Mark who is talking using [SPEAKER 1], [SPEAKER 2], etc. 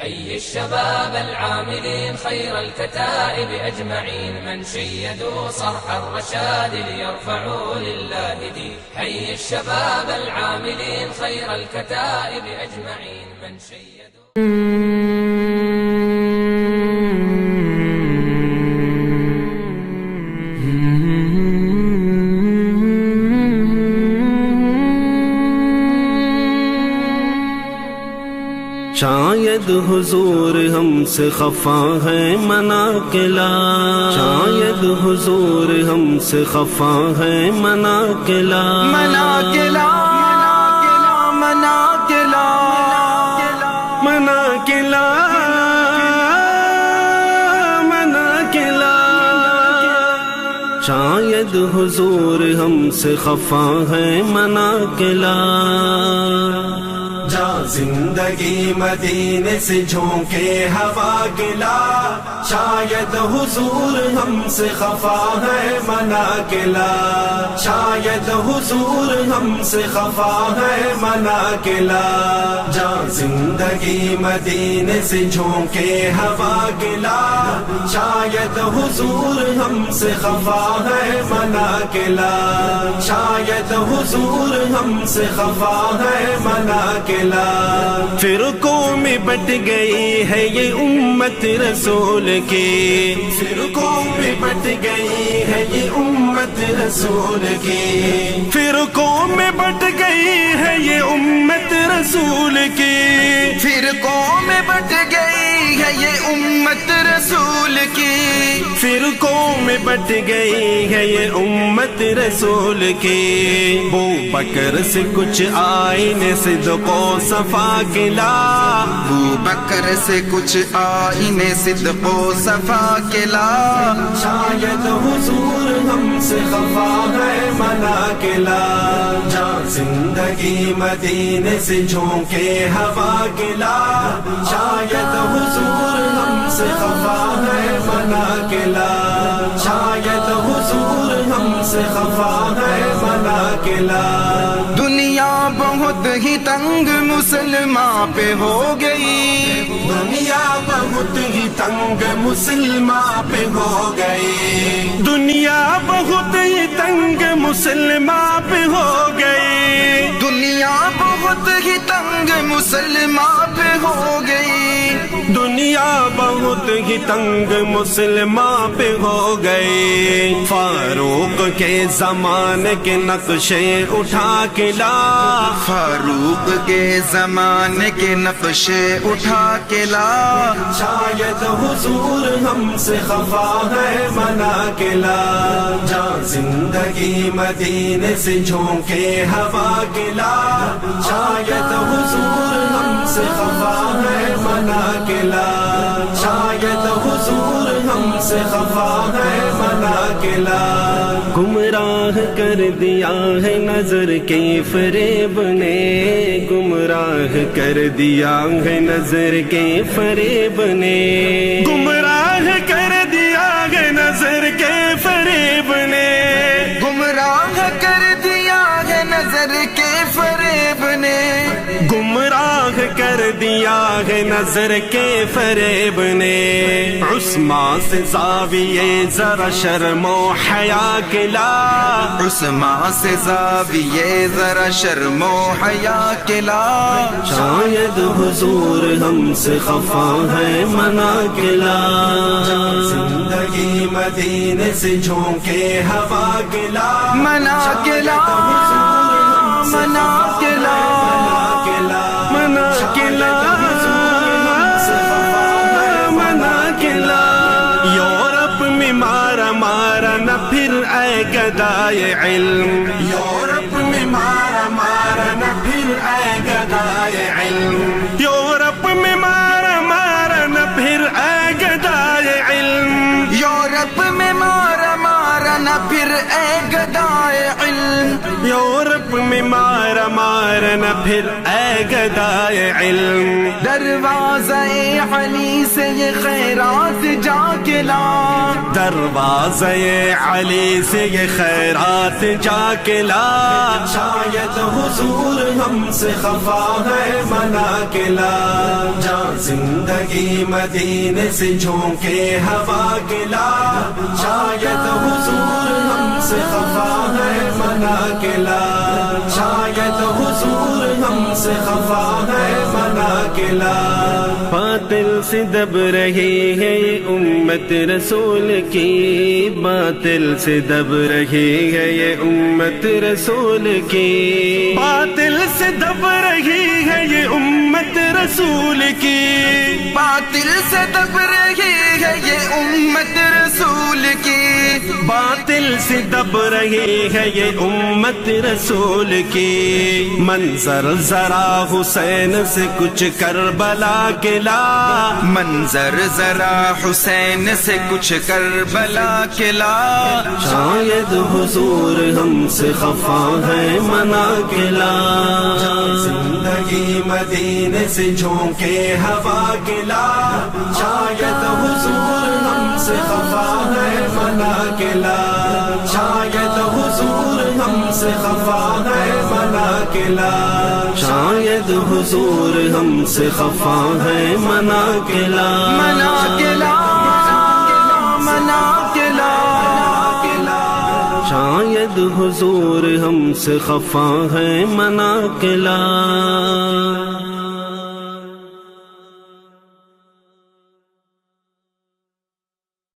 [SPEAKER 1] حي الشباب العاملين خير الكتائب أجمعين من شيدوا صرح الرشاد ليرفعوا لله دين. حي الشباب العاملين خير الكتائب أجمعين من شيدوا
[SPEAKER 2] شاید حضور ہم سے خفا ہے مناقلا، شاید حضور ہم سے خفا ہے مناقلا،
[SPEAKER 3] مناقلا مناقلا
[SPEAKER 2] مناقلا مناقلا، شاید حضور ہم سے خفا ہے مناقلا۔
[SPEAKER 3] جا زندگی مدینے سے جھونکے ہوا گلا، شاید حضور ہم سے خفا ہے مناقلا، شاید حضور ہم سے خفا ہے مناقلا۔ جا زندگی مدینے سے جھونکے ہوا گلا، شاید حضور ہم سے خفا ہے مناقلا، شاید حضور ہم سے خفا ہے مناقلا۔
[SPEAKER 2] فرقوں میں بٹ گئی ہے یہ امت رسول کی،
[SPEAKER 3] فرقوں میں بٹ گئی ہے یہ امت رسول کی،
[SPEAKER 2] فرقوں میں بٹ گئی ہے یہ امت رسول کی،
[SPEAKER 3] فرقوں میں بٹ گئی ہے یہ امت رسول کی،
[SPEAKER 2] فرقوں میں بٹ گئی ہے یہ امت رسول کی۔ ابو بکر سے کچھ آئین صدق و صفا کلا،
[SPEAKER 3] ابو بکر سے کچھ آئین صدق و صفا کلا، شاید حضور ہم سے خفا ہے مناقلا۔ جا زندگی مدینے سے جھونکے ہوا گلا، شاید حضور ہم سے خفا ہے مناقلا، شاید حضور ہم سے خفا ہے مناقلا۔ دنیا بہت ہی تنگ مسلمان پہ ہو گئی، دنیا بہت ہی تنگ مسلمان پہ ہو گئی،
[SPEAKER 2] دنیا بہت ہی تنگ مسلمان پہ ہو گئی،
[SPEAKER 3] دنیا بہت ہی تنگ مسلمان پہ ہو گئی،
[SPEAKER 2] دنیا بہت ہی تنگ مسلمان پہ ہو گئی۔ فاروق کے زمانے کے نقشے اٹھا کے لا،
[SPEAKER 3] فاروق کے زمانے کے نقشے اٹھا کے لا، شاید حضور ہم سے خفا ہے مناقلا۔ جا زندگی مدینے سے جھونکے ہوا گلا، شاید حضور ہم سے خفا ہے مناقلا، شاید حضور ہم سے خفا ہے مناقلا۔
[SPEAKER 2] گمراہ کر دیا ہے نظر کے فریب نے، گمراہ کر دیا ہے نظر کے فریب نے، گمراہ کر دیا ہے نظر کے فریب نے،
[SPEAKER 3] گمراہ کر دیا ہے نظر کے فریب نے،
[SPEAKER 2] گمراہ کر دیا ہے نظر کے فریب نے۔ عثمان سے زاویے ذرا شرم و حیا کلا،
[SPEAKER 3] عثمان سے زاویے ذرا شرم و حیا کلا،
[SPEAKER 2] شاید حضور ہم سے خفا ہے مناقلا۔
[SPEAKER 3] زندگی مدینے سے جھونکے ہوا گلا، مناقلا مناقلا
[SPEAKER 2] مناقلا مناقلا۔ یورپ میں مارا مارا نہ پھر اے گدائے علم،
[SPEAKER 3] یورپ میں مارا مارا نہ پھر اے گدائے علم،
[SPEAKER 2] یورپ میں مارا مارا نہ پھر اے گدائے علم،
[SPEAKER 3] یورپ میں مارا مارا نہ پھر اے گدائے علم،
[SPEAKER 2] یورپ میں مارا مارا نہ پھر اے گدائے علم،
[SPEAKER 3] دروازہ علی سے یہ خیرات جا کے لا،
[SPEAKER 2] دروازہ علی سے یہ خیرات جا کے لا، شاید حضور ہم سے خفا ہے منا کے لا، جہاں زندگی مدینے سے جھونکے ہوا کے لا، شاید حضور ہم سے خفا ہے منا کے لا، شاید حضور ہم سے خفا ہے منا کے لا، باطل سے دب رہی ہے یہ امت رسول کی، باطل سے دب رہی ہے یہ امت رسول کی، باطل سے دب رہی ہے یہ امت رسول کی،
[SPEAKER 3] باطل سے دب رہی ہے یہ امت رسول کی،
[SPEAKER 2] باطل سے دب رہی ہے یہ امت رسول کی، منظر ذرا حسین سے کچھ کربلا کے لا،
[SPEAKER 3] منظر ذرا حسین سے کچھ کربلا کے لا،
[SPEAKER 2] شاید حضور ہم سے خفا ہے منا کے لا، زندگی مدینے سے جھونکے ہوا کے لا، شاید حضور ہم سے خفا ہے منا کے لا، شاید حضور ہم سے خفا ہے منا کے لا، شاید حضور ہم سے خفا ہے منا کے لا،
[SPEAKER 3] منا کے لا، منا کے لا،
[SPEAKER 2] شاید حضور ہم سے خفا ہے منا کے لا۔